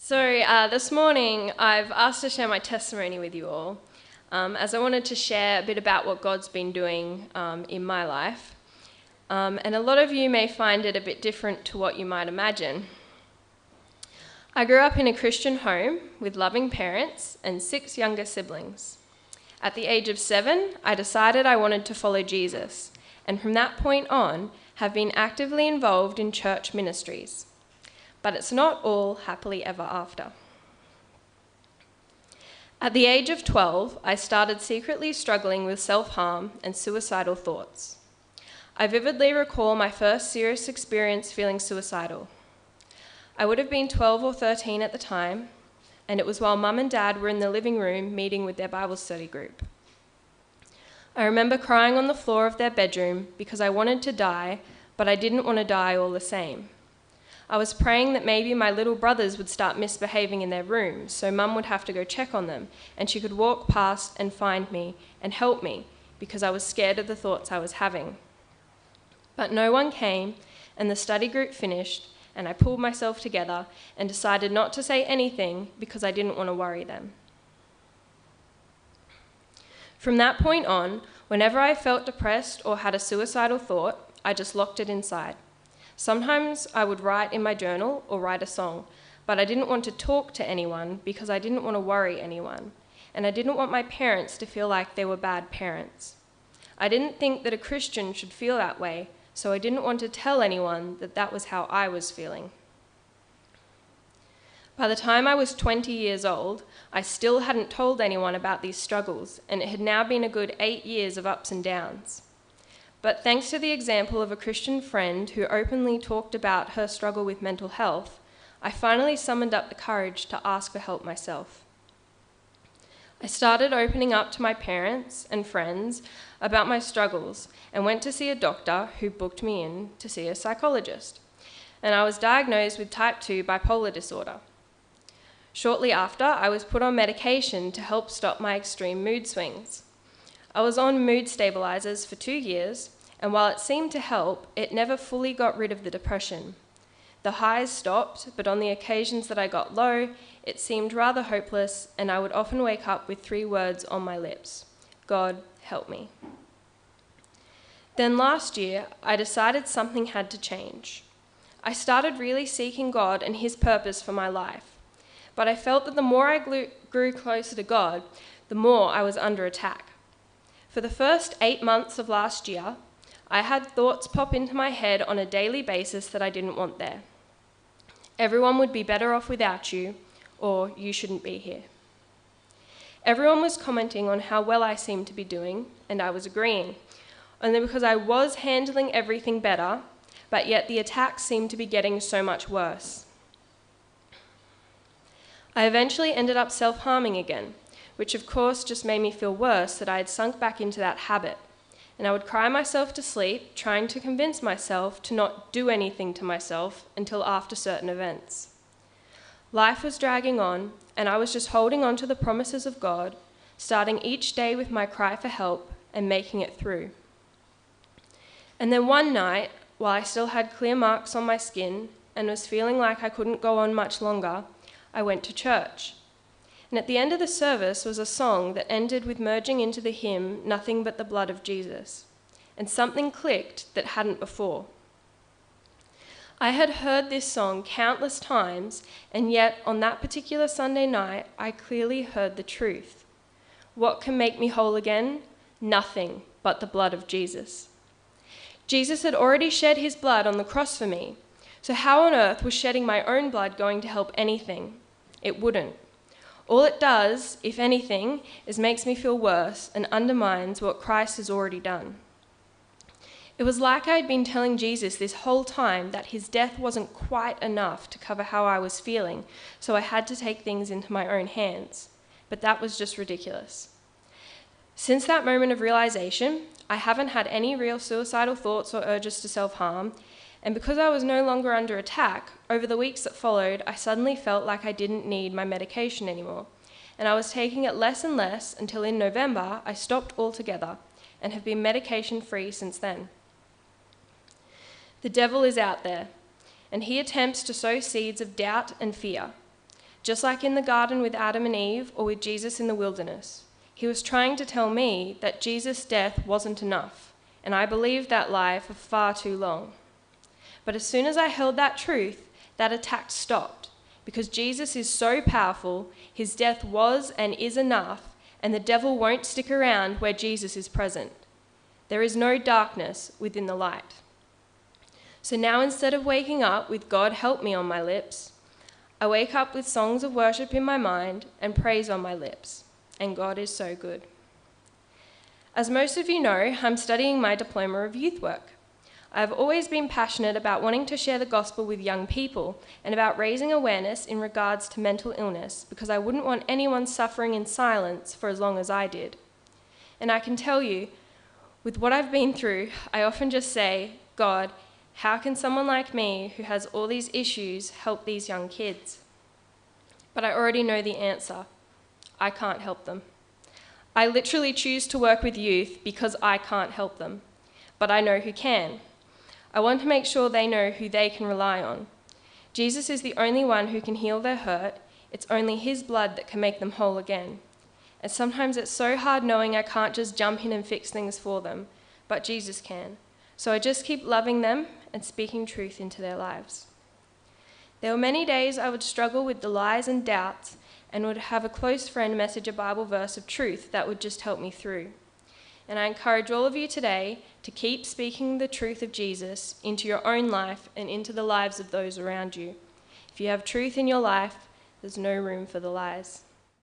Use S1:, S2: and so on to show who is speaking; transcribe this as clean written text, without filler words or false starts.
S1: This morning I've asked to share my testimony with you all, as I wanted to share a bit about what God's been doing in my life. And a lot of you may find it a bit different to what you might imagine. I grew up in a Christian home with loving parents and 6 younger siblings. At the age of 7, I decided I wanted to follow Jesus, and from that point on, have been actively involved in church ministries. But it's not all happily ever after. At the age of 12, I started secretly struggling with self-harm and suicidal thoughts. I vividly recall my first serious experience feeling suicidal. I would have been 12 or 13 at the time, and it was while Mum and Dad were in the living room meeting with their Bible study group. I remember crying on the floor of their bedroom because I wanted to die, but I didn't want to die all the same. I was praying that maybe my little brothers would start misbehaving in their rooms, so Mum would have to go check on them, and she could walk past and find me and help me, because I was scared of the thoughts I was having. But no one came, and the study group finished, and I pulled myself together and decided not to say anything because I didn't want to worry them. From that point on, whenever I felt depressed or had a suicidal thought, I just locked it inside. Sometimes I would write in my journal or write a song, but I didn't want to talk to anyone because I didn't want to worry anyone, and I didn't want my parents to feel like they were bad parents. I didn't think that a Christian should feel that way, so I didn't want to tell anyone that that was how I was feeling. By the time I was 20 years old, I still hadn't told anyone about these struggles, and it had now been a good 8 years of ups and downs. But thanks to the example of a Christian friend who openly talked about her struggle with mental health, I finally summoned up the courage to ask for help myself. I started opening up to my parents and friends about my struggles and went to see a doctor who booked me in to see a psychologist. And I was diagnosed with type 2 bipolar disorder. Shortly after, I was put on medication to help stop my extreme mood swings. I was on mood stabilizers for 2 years, and while it seemed to help, it never fully got rid of the depression. The highs stopped, but on the occasions that I got low, it seemed rather hopeless, and I would often wake up with 3 words on my lips: God, help me. Then last year, I decided something had to change. I started really seeking God and His purpose for my life, but I felt that the more I grew closer to God, the more I was under attack. For the first 8 months of last year, I had thoughts pop into my head on a daily basis that I didn't want there. Everyone would be better off without you, or you shouldn't be here. Everyone was commenting on how well I seemed to be doing, and I was agreeing, only because I was handling everything better, but yet the attacks seemed to be getting so much worse. I eventually ended up self-harming again, which of course just made me feel worse that I had sunk back into that habit, and I would cry myself to sleep, trying to convince myself to not do anything to myself until after certain events. Life was dragging on, and I was just holding on to the promises of God, starting each day with my cry for help and making it through. And then one night, while I still had clear marks on my skin and was feeling like I couldn't go on much longer, I went to church. And at the end of the service was a song that ended with merging into the hymn, Nothing But the Blood of Jesus. And something clicked that hadn't before. I had heard this song countless times, and yet on that particular Sunday night, I clearly heard the truth. What can make me whole again? Nothing but the blood of Jesus. Jesus had already shed his blood on the cross for me, so how on earth was shedding my own blood going to help anything? It wouldn't. All it does, if anything, is makes me feel worse and undermines what Christ has already done. It was like I had been telling Jesus this whole time that his death wasn't quite enough to cover how I was feeling, so I had to take things into my own hands. But that was just ridiculous. Since that moment of realization, I haven't had any real suicidal thoughts or urges to self-harm, and because I was no longer under attack, over the weeks that followed, I suddenly felt like I didn't need my medication anymore, and I was taking it less and less until in November I stopped altogether and have been medication-free since then. The devil is out there, and he attempts to sow seeds of doubt and fear. just like in the garden with Adam and Eve or with Jesus in the wilderness. He was trying to tell me that Jesus' death wasn't enough, and I believed that lie for far too long. But as soon as I held that truth, that attack stopped, because Jesus is so powerful, his death was and is enough, and the devil won't stick around where Jesus is present. There is no darkness within the light. So now instead of waking up with "God help me" on my lips, I wake up with songs of worship in my mind and praise on my lips, and God is so good. As most of you know, I'm studying my diploma of youth work. I've always been passionate about wanting to share the gospel with young people and about raising awareness in regards to mental illness, because I wouldn't want anyone suffering in silence for as long as I did. And I can tell you, with what I've been through, I often just say, "God, how can someone like me who has all these issues help these young kids?" But I already know the answer. I can't help them. I literally choose to work with youth because I can't help them, but I know who can. I want to make sure they know who they can rely on. Jesus is the only one who can heal their hurt. It's only his blood that can make them whole again. And sometimes it's so hard knowing I can't just jump in and fix things for them, but Jesus can. So I just keep loving them and speaking truth into their lives. There were many days I would struggle with the lies and doubts and would have a close friend message a Bible verse of truth that would just help me through. And I encourage all of you today to keep speaking the truth of Jesus into your own life and into the lives of those around you. If you have truth in your life, there's no room for the lies.